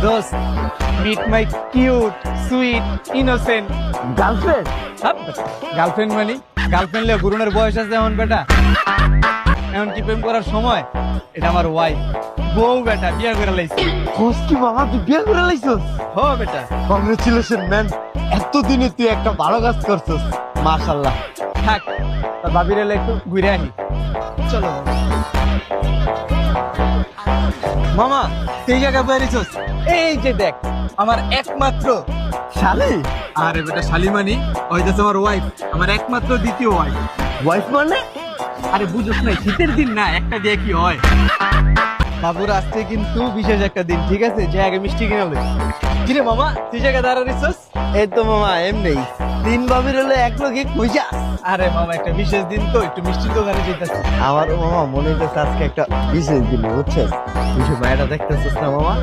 দোস্ত meet my cute sweet innocent girlfriend? Girlfriend মানে girlfriend লে গুরুনের বয়স আছে এমন বেটা, এমন কি প্রেম করার সময়? এটা আমার ওয়াইফ, বউ বেটা, বিয়ে করে লাইছি। খোঁজ কি মামা, তুই বিয়ে করে লাইছস? হো বেটা। কংগ্রেচুলেশন ম্যান, এতদিনে তুই একটা ভালো কাজ করছস, মাশাআল্লাহ। থাক, তোর ভাবির এলে একটু ঘুরে আহি। চলো মামা, সেই জায়গায় বেরিয়েছস, এই যে দেখ আমার একমাত্র শালি? আরে বেটা শালিমানি, ওই যে আমার ওয়াইফ, আমার একমাত্র দ্বিতীয় ওয়াইফ। ওয়াইফ মানে? আরে বুঝছ না, শীতের দিন না, একটা দিয়ে কি হয়। বাবুর আজকে কিন্তু বিশেষ একটা দিন, ঠিক আছে? যে আগে মিষ্টি কিনে লই। কিরে মামা, তুই জায়গায় দাঁড়াইছস? এই তো মামা এমনি তিন ভাবির হলে এক লোকে কইজা। আরে মামা, একটা বিশেষ দিন তো, একটু মিষ্টির দোকানে যেতেছি। আমারও মামা মনে হইতেছে আজকে একটা বিশেষ দিন, বুঝছিস? তুই সে মায়াটা দেখতেছিস না মামা?